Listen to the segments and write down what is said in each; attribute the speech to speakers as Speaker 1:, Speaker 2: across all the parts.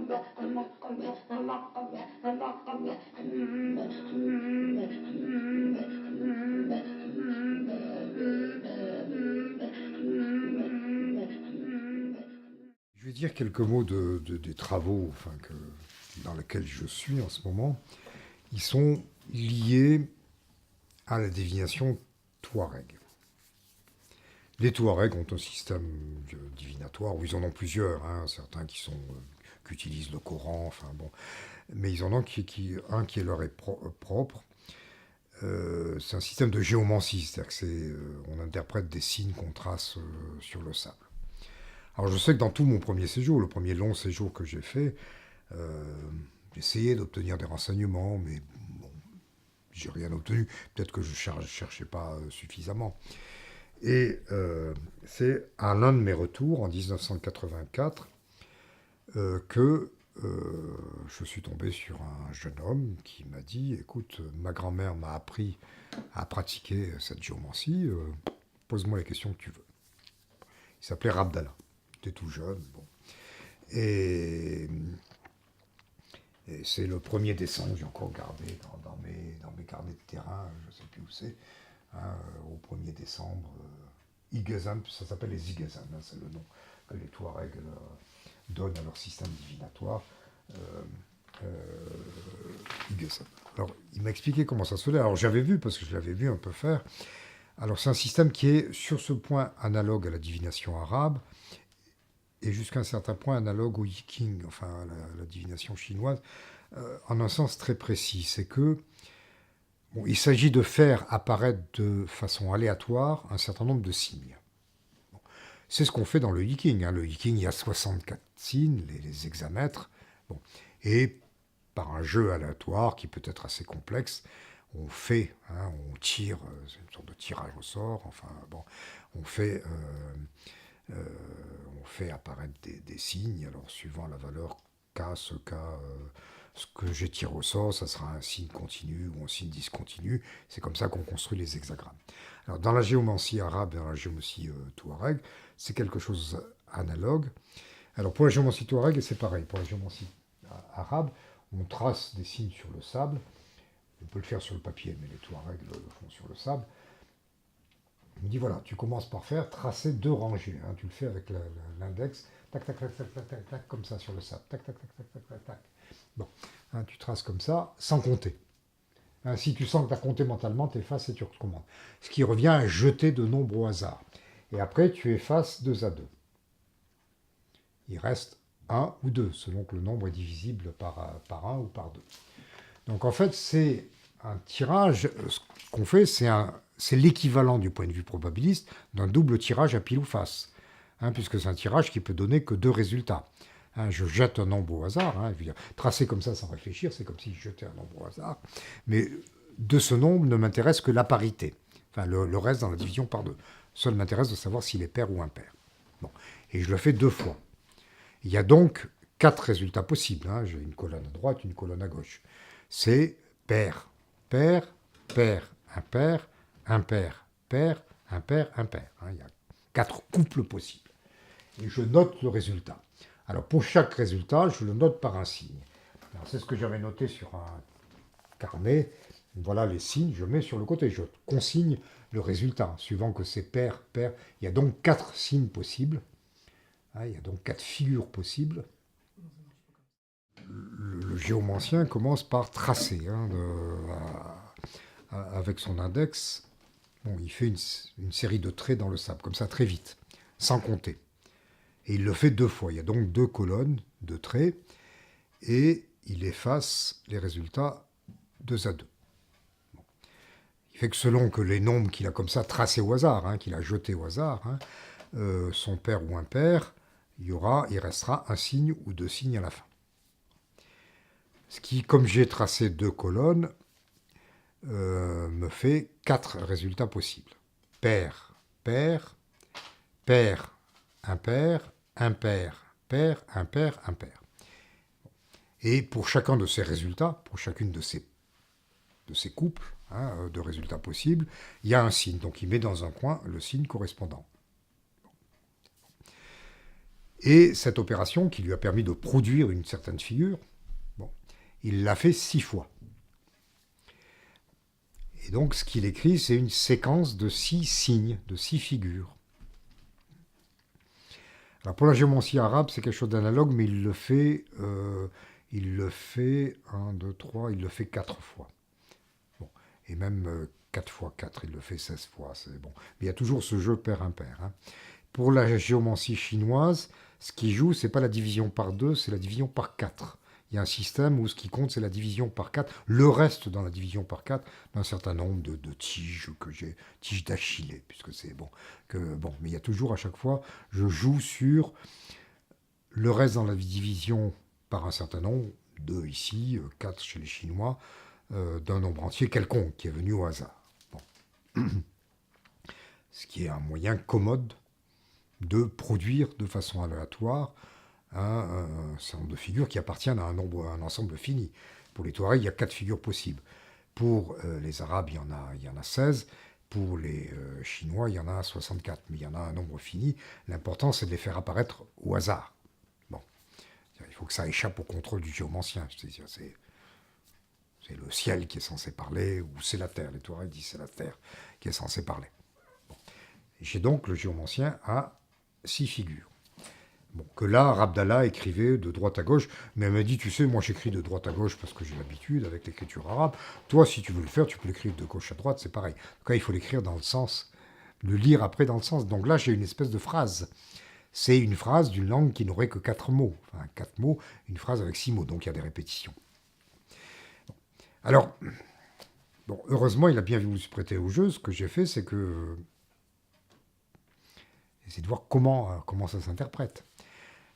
Speaker 1: Je vais dire quelques mots des travaux dans lesquels je suis en ce moment. Ils sont liés à la divination Touareg. Les Touaregs ont un système divinatoire, où ils en ont plusieurs, hein, certains qui utilisent le Coran, enfin bon, mais ils en ont un qui leur est propre. C'est un système de géomancie, c'est-à-dire on interprète des signes qu'on trace sur le sable. Alors je sais que dans tout mon premier séjour, le premier long séjour que j'ai fait, euh, j'ai essayé d'obtenir des renseignements, mais bon, j'ai rien obtenu. Peut-être que je cherchais pas suffisamment. Et c'est à l'un de mes retours, en 1984, que je suis tombé sur un jeune homme qui m'a dit, écoute, ma grand-mère m'a appris à pratiquer cette géomancie, pose-moi les questions que tu veux. Il s'appelait Rabdallah. Il était tout jeune. Bon. Et, et c'est le 1er décembre, j'ai encore gardé dans mes carnets de terrain, je ne sais plus où c'est, hein, au 1er décembre, Igazam, ça s'appelle les Igazam, hein, c'est le nom que les Touaregs donnent à leur système divinatoire. Euh, Igazam. Alors, il m'a expliqué comment ça se faisait. Alors, j'avais vu, parce que je l'avais vu un peu faire. Alors, c'est un système qui est, sur ce point, analogue à la divination arabe, et jusqu'à un certain point analogue au Yiking, enfin à la divination chinoise, en un sens très précis. C'est que bon, il s'agit de faire apparaître de façon aléatoire un certain nombre de signes. Bon. C'est ce qu'on fait dans le Yiking. Hein. Le Yiking, il y a 64 signes, les hexamètres. Bon. Et par un jeu aléatoire qui peut être assez complexe, on fait, hein, on tire, c'est une sorte de tirage au sort, enfin bon, on fait euh, on fait apparaître des signes, alors suivant la valeur K, ce que j'ai tiré au sort, ça sera un signe continu ou un signe discontinu. C'est comme ça qu'on construit les hexagrammes. Alors dans la géomancie arabe et dans la géomancie touareg, c'est quelque chose analogue. Alors pour la géomancie touareg, c'est pareil. Pour la géomancie arabe, on trace des signes sur le sable. On peut le faire sur le papier, mais les touaregs le font sur le sable. Il me dit voilà, tu commences par faire tracer 2 rangées. Hein, tu le fais avec l'index, tac, tac, tac, tac, tac, tac, tac, comme ça sur le sable. Tac, tac, tac, tac, tac, tac, tac. Bon, hein, tu traces comme ça, sans compter. Hein, si tu sens que tu as compté mentalement, tu effaces et tu recommences. Ce qui revient à jeter de nombres au hasard. Et après, tu effaces 2 à 2. Il reste 1 ou 2, selon que le nombre est divisible par 1 ou par 2. Donc en fait, c'est un tirage. Ce qu'on fait, c'est l'équivalent du point de vue probabiliste d'un double tirage à pile ou face. Hein, puisque c'est un tirage qui peut donner que 2 résultats. Hein, je jette un nombre au hasard. Hein, tracer comme ça sans réfléchir, c'est comme si je jetais un nombre au hasard. Mais de ce nombre ne m'intéresse que la parité. Enfin, le reste dans la division par 2. Seul m'intéresse de savoir s'il est pair ou impair. Bon. Et je le fais 2 fois. Il y a donc 4 résultats possibles. Hein. J'ai une colonne à droite, une colonne à gauche. C'est pair, pair, pair, impair, impair, pair, impair, impair. Hein. Il y a 4 couples possibles. Et je note le résultat. Alors pour chaque résultat, je le note par un signe. Alors c'est ce que j'avais noté sur un carnet. Voilà les signes, je mets sur le côté. Je consigne le résultat, suivant que c'est pair, pair. Il y a donc 4 signes possibles. Il y a donc 4 figures possibles. Le géomancien commence par tracer hein, avec son index. Bon, il fait une série de traits dans le sable, comme ça, très vite, sans compter. Et il le fait 2 fois. Il y a donc 2 colonnes de traits et il efface les résultats 2 à 2. Bon. Il fait que selon que les nombres qu'il a comme ça tracés au hasard, hein, qu'il a jetés au hasard, hein, sont pairs ou impairs, il restera un signe ou 2 signes à la fin. Ce qui, comme j'ai tracé 2 colonnes, me fait 4 résultats possibles. Pair, pair, pair, impair, impair, pair, impair, impair. Et pour chacun de ces résultats, pour chacune de ces couples hein, de résultats possibles, il y a un signe. Donc il met dans un coin le signe correspondant. Et cette opération, qui lui a permis de produire une certaine figure, bon, il l'a fait 6 fois. Et donc, ce qu'il écrit, c'est une séquence de 6 signes, de 6 figures. Alors, pour la géomancie arabe, c'est quelque chose d'analogue, mais il le fait 1, 2, 3, il le fait 4 fois. Bon. Et même 4 fois 4, il le fait 16 fois. C'est bon. Mais il y a toujours ce jeu pair-impair. Hein. Pour la géomancie chinoise, ce qui joue, c'est pas la division par 2, c'est la division par 4. Il y a un système où ce qui compte, c'est la division par 4. Le reste dans la division par 4, d'un certain nombre de tiges que j'ai, tiges d'Achillée, puisque c'est bon. Mais il y a toujours à chaque fois, je joue sur le reste dans la division par un certain nombre, 2 ici, 4 chez les Chinois, d'un nombre entier quelconque qui est venu au hasard. Bon. Ce qui est un moyen commode de produire de façon aléatoire un certain nombre de figures qui appartiennent à un ensemble fini. Pour les Touaregs, il y a 4 figures possibles. Pour les Arabes, il y en a 16. Pour les Chinois, il y en a 64. Mais il y en a un nombre fini. L'important, c'est de les faire apparaître au hasard. Bon. Il faut que ça échappe au contrôle du géomancien. C'est le ciel qui est censé parler, ou c'est la terre. Les Touaregs disent c'est la terre qui est censée parler. Bon. J'ai donc le géomancien à 6 figures. Bon, que là, Rabdallah écrivait de droite à gauche, mais elle m'a dit, tu sais, moi j'écris de droite à gauche parce que j'ai l'habitude avec l'écriture arabe. Toi, si tu veux le faire, tu peux l'écrire de gauche à droite, c'est pareil. En tout cas, il faut l'écrire dans le sens, le lire après dans le sens. Donc là, j'ai une espèce de phrase. C'est une phrase d'une langue qui n'aurait que 4 mots. Enfin, 4 mots, une phrase avec 6 mots, donc il y a des répétitions. Bon. Alors, bon, heureusement, il a bien voulu se prêter au jeu. Ce que j'ai fait, c'est de voir comment ça s'interprète.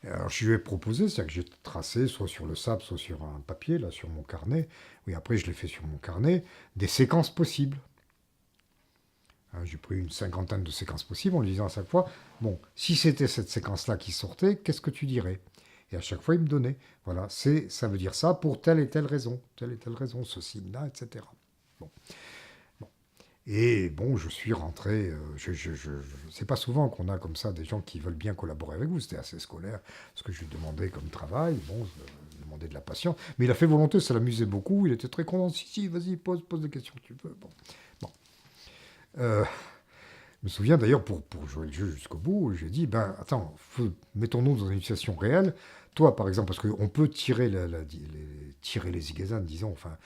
Speaker 1: Alors, je lui ai proposé, c'est-à-dire que j'ai tracé soit sur le sable, soit sur un papier, là, sur mon carnet. Oui, après, je l'ai fait sur mon carnet, des séquences possibles. Hein, j'ai pris une 50aine de séquences possibles en lui disant à chaque fois, bon, si c'était cette séquence-là qui sortait, qu'est-ce que tu dirais? Et à chaque fois, il me donnait. Voilà, ça veut dire ça pour telle et telle raison, ce signe-là, etc. Bon. Et bon, je suis rentré. C'est pas souvent qu'on a comme ça des gens qui veulent bien collaborer avec vous. C'était assez scolaire, ce que je lui demandais comme travail. Bon, je demandais de la patience. Mais il a fait volonté, ça l'amusait beaucoup. Il était très content. Si, vas-y, pose des questions que tu veux. Bon. Bon. Je me souviens d'ailleurs, pour jouer le jeu jusqu'au bout, j'ai dit, ben attends, mettons-nous dans une situation réelle. Toi, par exemple, parce qu'on peut tirer les zigazans, disons, enfin,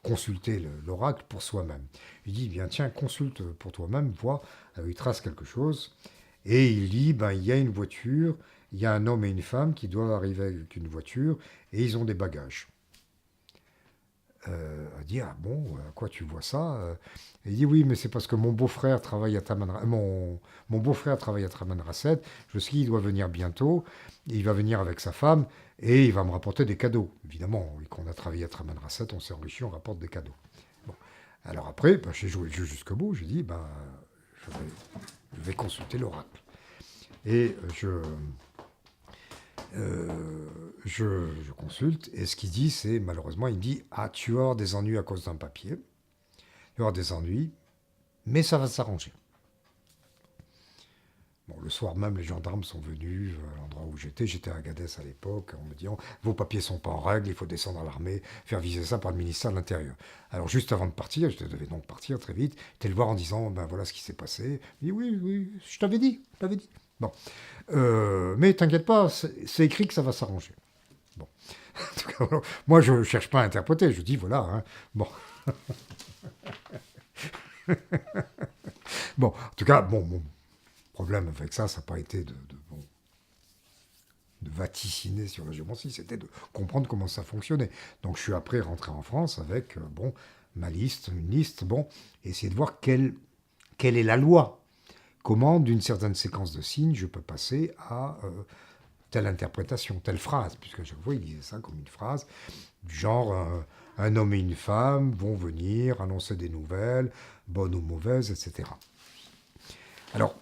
Speaker 1: consulter l'oracle pour soi-même. Il dit, bien tiens, consulte pour toi-même, vois, il trace quelque chose, et il dit, ben, il y a une voiture, il y a un homme et une femme qui doivent arriver avec une voiture, et ils ont des bagages. Elle dit, ah bon, à quoi tu vois ça? Il dit, oui, mais c'est parce que mon beau-frère travaille à mon beau-frère travaille à Taman Rasset, je sais qu'il doit venir bientôt, il va venir avec sa femme, et il va me rapporter des cadeaux. Évidemment, quand on a travaillé à Taman Rasset, on s'est enrichi, on rapporte des cadeaux. Bon. Alors après, ben, j'ai joué le jeu jusqu'au bout, j'ai dit, ben, je vais consulter l'oracle. Et je consulte, et ce qu'il dit, c'est, malheureusement, il me dit, ah, tu vas avoir des ennuis à cause d'un papier, tu vas avoir des ennuis, mais ça va s'arranger. Bon, le soir même, les gendarmes sont venus à l'endroit où j'étais à Agadez à l'époque, en me disant, vos papiers sont pas en règle, il faut descendre à l'armée, faire viser ça par le ministère de l'Intérieur. Alors juste avant de partir, je devais donc partir très vite, t'es le voir en disant, ben voilà ce qui s'est passé. Il dit, oui, je t'avais dit. Bon. Mais t'inquiète pas, c'est écrit que ça va s'arranger. Bon. En tout cas, moi, je ne cherche pas à interpréter, je dis voilà. Hein. Bon. Bon, en tout cas, bon, mon problème avec ça n'a pas été de vaticiner sur la géomancie, c'était de comprendre comment ça fonctionnait. Donc je suis après rentré en France avec ma liste, une liste, bon, et essayer de voir quelle est la loi. Comment, d'une certaine séquence de signes, je peux passer à telle interprétation, telle phrase, puisque à chaque fois, il disait ça comme une phrase, du genre un homme et une femme vont venir annoncer des nouvelles, bonnes ou mauvaises, etc. Alors,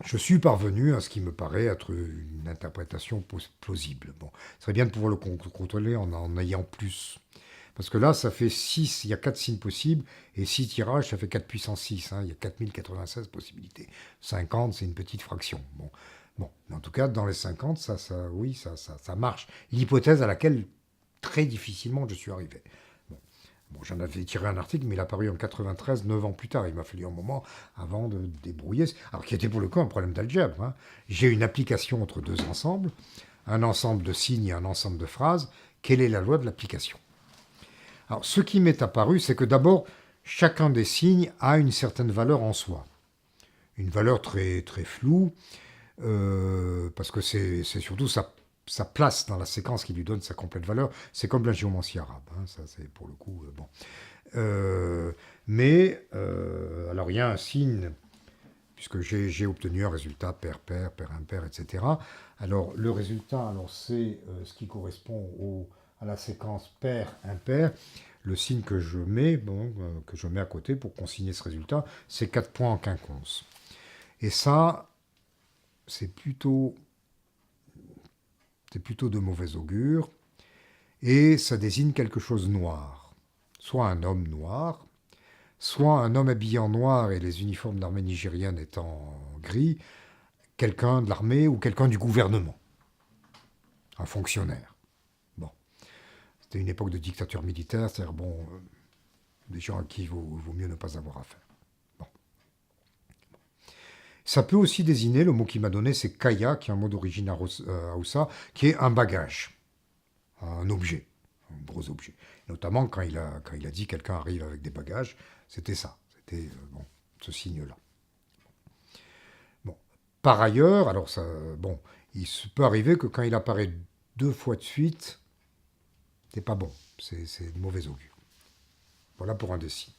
Speaker 1: je suis parvenu à ce qui me paraît être une interprétation plausible. Bon, ce serait bien de pouvoir le contrôler en ayant plus. Parce que là, ça fait 6, il y a 4 signes possibles, et 6 tirages, ça fait 4 puissance 6, hein, il y a 4096 possibilités. 50, c'est une petite fraction. Bon, bon. Mais en tout cas, dans les 50, oui, ça marche. L'hypothèse à laquelle très difficilement je suis arrivé. Bon, bon, j'en avais tiré un article, mais il a paru en 93, 9 ans plus tard. Il m'a fallu un moment avant de débrouiller. Alors, qui était pour le coup un problème d'algèbre, hein. J'ai une application entre deux ensembles, un ensemble de signes et un ensemble de phrases. Quelle est la loi de l'application? Alors, ce qui m'est apparu, c'est que d'abord, chacun des signes a une certaine valeur en soi. Une valeur très, très floue, parce que c'est surtout sa place dans la séquence qui lui donne sa complète valeur. C'est comme la géomancie arabe, hein, ça c'est pour le coup bon. Alors il y a un signe, puisque j'ai obtenu un résultat pair, pair, pair impair, etc. Alors le résultat, c'est ce qui correspond à la séquence pair, impair. Le signe que je mets, que je mets à côté pour consigner ce résultat, c'est 4 points en quinconce. Et ça, c'est plutôt de mauvais augure, et ça désigne quelque chose de noir. Soit un homme noir, soit un homme habillé en noir et les uniformes d'armée nigérienne étant gris, quelqu'un de l'armée ou quelqu'un du gouvernement, un fonctionnaire. Bon, c'était une époque de dictature militaire, c'est-à-dire des gens à qui il vaut mieux ne pas avoir affaire. Bon. Ça peut aussi désigner, le mot qu'il m'a donné, c'est kaya, qui est un mot d'origine Hausa, qui est un bagage, un objet, un gros objet. Notamment quand il a dit quelqu'un arrive avec des bagages, c'était ça, c'était ce signe-là. Bon. Par ailleurs, alors ça, il se peut arriver que quand il apparaît 2 fois de suite, c'est pas bon, c'est de mauvais augure. Voilà pour un des signes.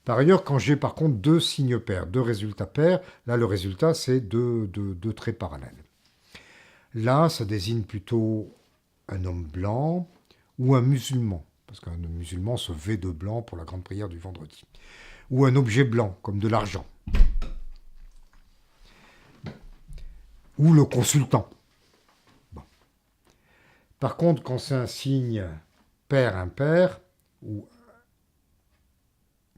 Speaker 1: Par ailleurs, quand j'ai par contre 2 signes pairs, 2 résultats pairs, là le résultat c'est deux traits parallèles. Là, ça désigne plutôt un homme blanc ou un musulman, parce qu'un musulman se vêt de blanc pour la grande prière du vendredi. Ou un objet blanc, comme de l'argent. Ou le consultant. Bon. Par contre, quand c'est un signe pair-impair, ou...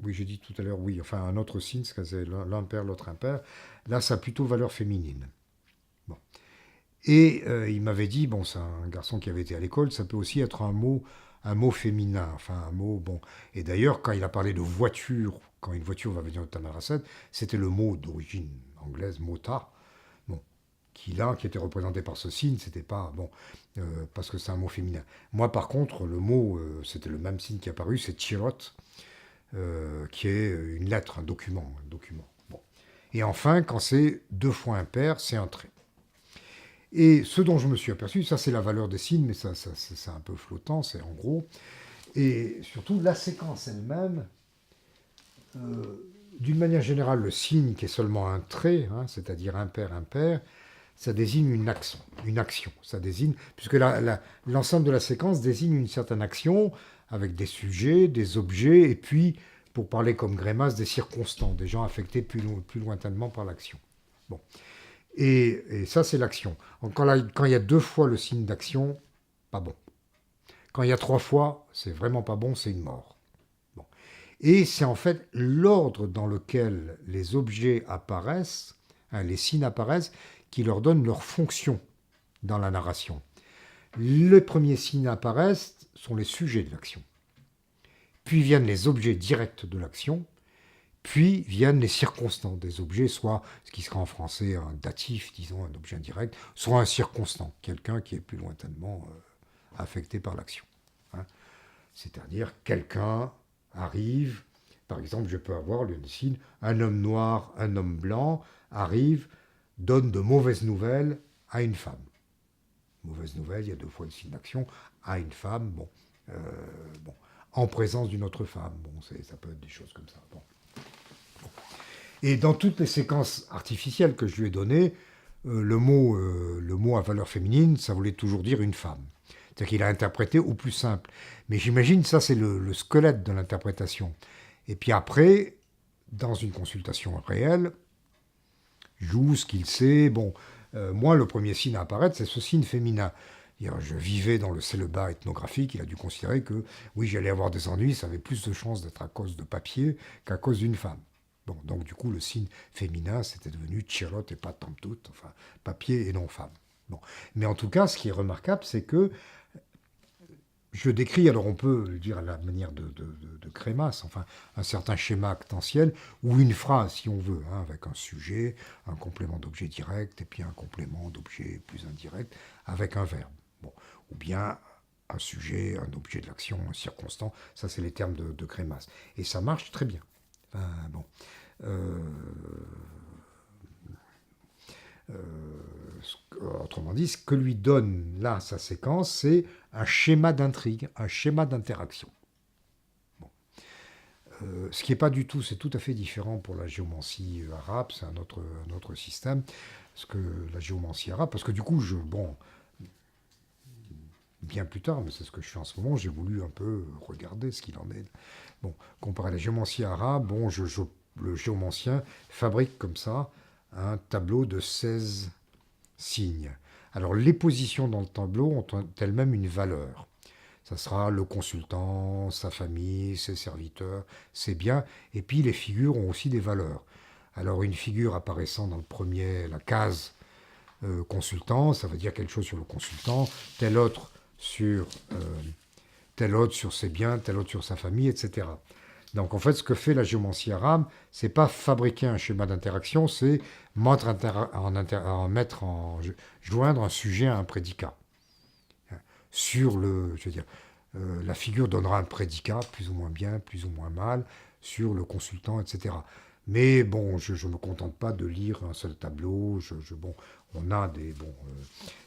Speaker 1: Oui, j'ai dit tout à l'heure, oui, enfin un autre signe, c'est l'un pair, l'autre impair, là, ça a plutôt valeur féminine. Bon. Et il m'avait dit, c'est un garçon qui avait été à l'école, ça peut aussi être un mot féminin, enfin un mot, bon. Et d'ailleurs, quand il a parlé de voiture, quand une voiture va venir de Tamaracet, c'était le mot d'origine anglaise, mota, qui était représenté par ce signe, c'était pas, parce que c'est un mot féminin. Moi, par contre, le mot, c'était le même signe qui est apparu, c'est chirot, qui est une lettre, un document. Bon. Et enfin, quand c'est 2 fois impair, c'est un trait. Et ce dont je me suis aperçu, ça c'est la valeur des signes, mais ça c'est un peu flottant, c'est en gros. Et surtout, la séquence elle-même, d'une manière générale, le signe qui est seulement un trait, hein, c'est-à-dire impair, impair, ça désigne une action. Ça désigne, puisque l'ensemble de la séquence désigne une certaine action, avec des sujets, des objets, et puis, pour parler comme Grémas, des circonstants, des gens affectés plus lointainement par l'action. Bon. Et ça, c'est l'action. Quand il y a 2 fois le signe d'action, pas bon. Quand il y a 3 fois, c'est vraiment pas bon, c'est une mort. Bon. Et c'est en fait l'ordre dans lequel les objets apparaissent, hein, les signes apparaissent, qui leur donne leur fonction dans la narration. Les premiers signes apparaissent sont les sujets de l'action. Puis viennent les objets directs de l'action. Puis viennent les circonstants des objets, soit ce qui sera en français un datif, disons, un objet indirect, soit un circonstant, quelqu'un qui est plus lointainement affecté par l'action. Hein. C'est-à-dire, quelqu'un arrive, par exemple, je peux avoir le signe, un homme noir, un homme blanc, arrive, donne de mauvaises nouvelles à une femme. Mauvaise nouvelle, il y a 2 fois le signe d'action, à une femme, en présence d'une autre femme. Ça peut être des choses comme ça. Bon. Et dans toutes les séquences artificielles que je lui ai données, le mot à valeur féminine, ça voulait toujours dire une femme. C'est-à-dire qu'il a interprété au plus simple. Mais j'imagine ça, c'est le squelette de l'interprétation. Et puis après, dans une consultation réelle, joue ce qu'il sait. Moi, le premier signe à apparaître, c'est ce signe féminin. Je vivais dans le célibat ethnographique, il a dû considérer que oui, j'allais avoir des ennuis, ça avait plus de chances d'être à cause de papier qu'à cause d'une femme. Bon, donc du coup, le signe féminin, c'était devenu Tchirot et pas Tamtout, enfin, papier et non femme. Bon. Mais en tout cas, ce qui est remarquable, c'est que je décris, alors on peut le dire à la manière de Crémas, enfin un certain schéma actantiel, ou une phrase si on veut, hein, avec un sujet, un complément d'objet direct, et puis un complément d'objet plus indirect, avec un verbe. Bon. Ou bien un sujet, un objet de l'action, un circonstant, ça c'est les termes de Crémas. Et ça marche très bien. Enfin, bon. Euh, Autrement dit, ce que lui donne là sa séquence, c'est un schéma d'intrigue, un schéma d'interaction. Bon. Ce qui n'est pas du tout, c'est tout à fait différent pour la géomancie arabe, c'est un autre système, parce que la géomancie arabe, parce que du coup, bon, bien plus tard, mais c'est ce que je fais en ce moment, j'ai voulu un peu regarder ce qu'il en est. Bon, comparé à la géomancie arabe, bon, le géomancien fabrique comme ça un tableau de 16 signes. Alors les positions dans le tableau ont elles-mêmes une valeur. Ça sera le consultant, sa famille, ses serviteurs, ses biens, et puis les figures ont aussi des valeurs. Alors une figure apparaissant dans le premier, la case consultant, ça veut dire quelque chose sur le consultant, tel autre sur, euh, tel autre sur ses biens, tel autre sur sa famille, etc. Donc en fait, ce que fait la géomancie arabe, c'est pas fabriquer un schéma d'interaction, c'est joindre un sujet à un prédicat. Je veux dire, la figure donnera un prédicat, plus ou moins bien, plus ou moins mal, sur le consultant, etc. Mais bon, je ne me contente pas de lire un seul tableau. Bon, on a des. Bon,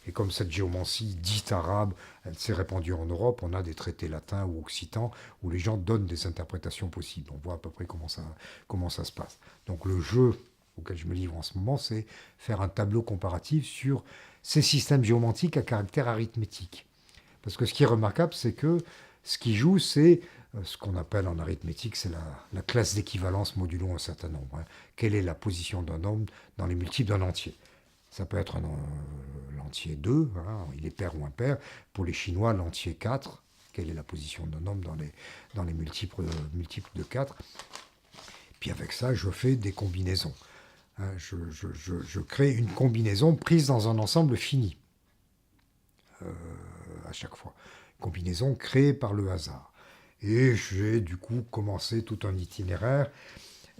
Speaker 1: et comme cette géomancie dite arabe, elle s'est répandue en Europe, on a des traités latins ou occitans où les gens donnent des interprétations possibles. On voit à peu près comment ça se passe. Donc le jeu auquel je me livre en ce moment, c'est faire un tableau comparatif sur ces systèmes géomantiques à caractère arithmétique. Parce que ce qui est remarquable, c'est que ce qui joue, c'est ce qu'on appelle en arithmétique, c'est la classe d'équivalence modulo un certain nombre. Hein. Quelle est la position d'un nombre dans les multiples d'un entier? Ça peut être l'entier 2, hein, il est pair ou impair. Pour les Chinois, l'entier 4. Quelle est la position d'un nombre dans les multiples de 4? Puis avec ça, je fais des combinaisons. Hein, je crée une combinaison prise dans un ensemble fini. À chaque fois. Combinaison créée par le hasard. Et j'ai du coup commencé tout un itinéraire.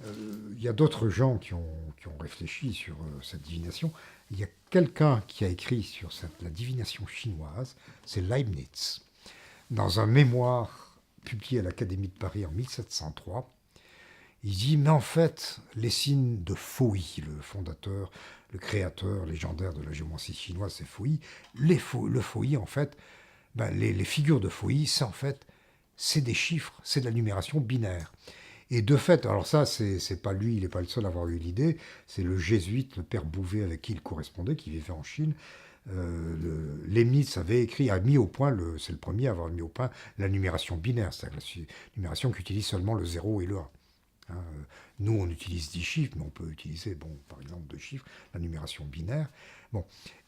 Speaker 1: Il y a d'autres gens qui ont réfléchi sur cette divination. Il y a quelqu'un qui a écrit sur la divination chinoise, c'est Leibniz. Dans un mémoire publié à l'Académie de Paris en 1703, il dit, mais en fait, les signes de Fouilly, le fondateur, le créateur légendaire de la géomancie chinoise, c'est Fouilly. Le Fouilly, en fait, les figures de Fouilly, c'est des chiffres, c'est de la numération binaire. Et de fait, alors ça, c'est pas lui, il n'est pas le seul à avoir eu l'idée, c'est le jésuite, le père Bouvet, avec qui il correspondait, qui vivait en Chine. Leibniz avait écrit, a mis au point, c'est le premier à avoir mis au point la numération binaire, c'est-à-dire la numération qui utilise seulement le 0 et le 1. Hein, nous, on utilise 10 chiffres, mais on peut utiliser, bon, par exemple, 2 chiffres, la numération binaire. Bon.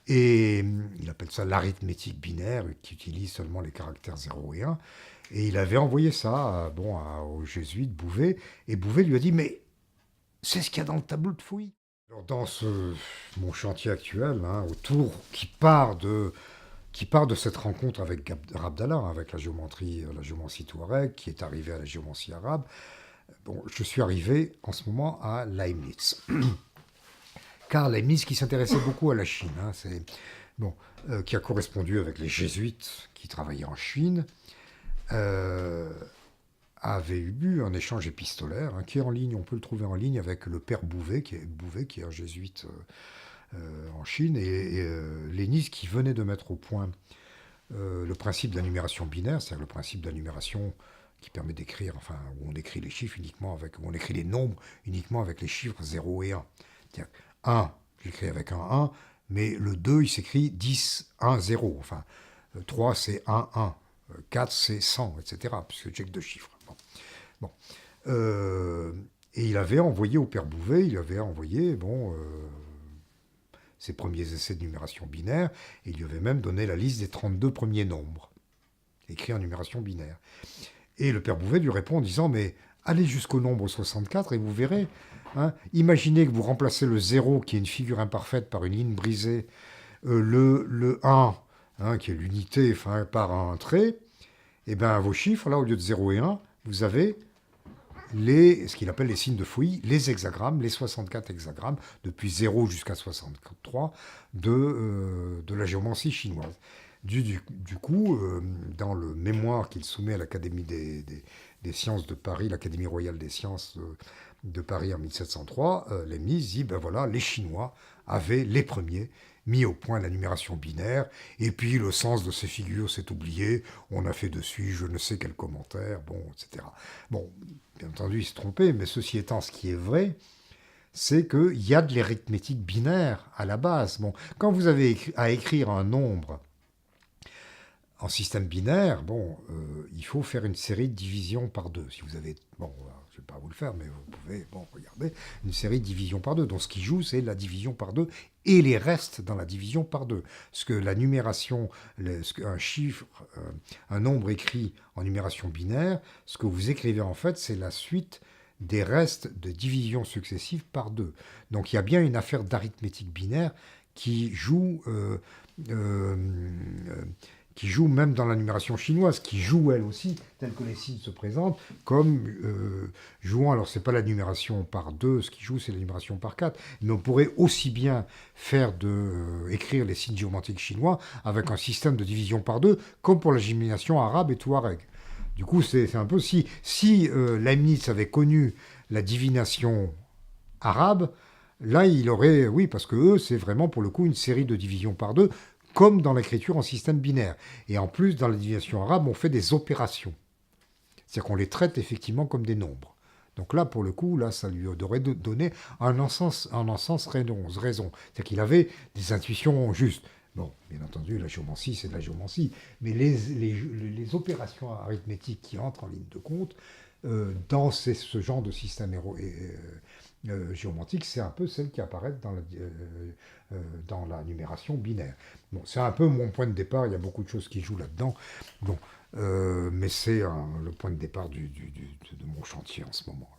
Speaker 1: Et il appelle ça l'arithmétique binaire, qui utilise seulement les caractères 0 et 1. Et il avait envoyé ça au jésuite Bouvet, et Bouvet lui a dit, mais c'est ce qu'il y a dans le tableau de Fouilly. Alors dans mon chantier actuel, hein, qui part de cette rencontre avec Rabdallah, hein, avec la géomancie touareg, qui est arrivée à la géomancie arabe, bon, je suis arrivé en ce moment à Leibniz. Car Leibniz, qui s'intéressait beaucoup à la Chine, hein, qui a correspondu avec les jésuites qui travaillaient en Chine, avait eu un échange épistolaire, hein, qui est en ligne, on peut le trouver en ligne avec le père Bouvet, qui est un jésuite en Chine, et Leibniz qui venait de mettre au point le principe de la numération binaire, c'est-à-dire le principe de la numération qui permet d'écrire, enfin, où on écrit les chiffres où on écrit les nombres uniquement avec les chiffres 0 et 1. C'est-à-dire 1, j'écris avec un 1, mais le 2, il s'écrit 10, 1, 0. Enfin, 3, c'est 1, 1. 4, c'est 100, etc. Puisque j'ai que 2 chiffres. Bon. Et il avait envoyé au père Bouvet, ses premiers essais de numération binaire, et il lui avait même donné la liste des 32 premiers nombres, écrits en numération binaire. Et le père Bouvet lui répond en disant, mais allez jusqu'au nombre 64 et vous verrez. Hein, imaginez que vous remplacez le 0, qui est une figure imparfaite, par une ligne brisée, le 1, hein, qui est l'unité, enfin, par un trait, et bien vos chiffres, là, au lieu de 0 et 1, vous avez ce qu'il appelle les signes de Fouilly, les hexagrammes, les 64 hexagrammes, depuis 0 jusqu'à 63, de la géomancie chinoise. Du coup, dans le mémoire qu'il soumet à l'Académie des sciences de Paris, l'Académie royale des sciences de Paris en 1703, Leibniz dit, ben voilà, les Chinois avaient les premiers mis au point la numération binaire, et puis le sens de ces figures s'est oublié, on a fait dessus je ne sais quel commentaire, bon, etc. Bon, bien entendu, il se trompait, mais ceci étant, ce qui est vrai, c'est qu'il y a de l'arithmétique binaire à la base. Bon, quand vous avez à écrire un nombre en système binaire, bon, il faut faire une série de divisions par deux. Si vous avez, bon, je ne vais pas vous le faire, mais vous pouvez, bon, regarder, une série de divisions par deux. Donc ce qui joue, c'est la division par deux et les restes dans la division par deux. Ce que la numération, un chiffre, un nombre écrit en numération binaire, ce que vous écrivez en fait, c'est la suite des restes de divisions successives par deux. Donc il y a bien une affaire d'arithmétique binaire qui joue euh, qui joue même dans la numération chinoise, qui joue elle aussi, telle que les signes se présentent, comme jouant, alors c'est pas la numération par 2, ce qui joue c'est la numération par 4, mais on pourrait aussi bien faire écrire les signes géométriques chinois avec un système de division par 2, comme pour la divination arabe et touareg. Du coup, c'est un peu si Leibniz avait connu la divination arabe, là il aurait, oui, parce que eux, c'est vraiment pour le coup une série de divisions par 2, comme dans l'écriture en système binaire. Et en plus, dans la divination arabe, on fait des opérations. C'est-à-dire qu'on les traite effectivement comme des nombres. Donc là, pour le coup, là, ça lui aurait donné un sens raison. C'est-à-dire qu'il avait des intuitions justes. Bon, bien entendu, la géomancie, c'est de la géomancie. Mais les opérations arithmétiques qui entrent en ligne de compte, dans ce genre de système géomantique, c'est un peu celles qui apparaissent dans la numération binaire. Bon, c'est un peu mon point de départ, il y a beaucoup de choses qui jouent là-dedans, bon, mais c'est le point de départ de mon chantier en ce moment.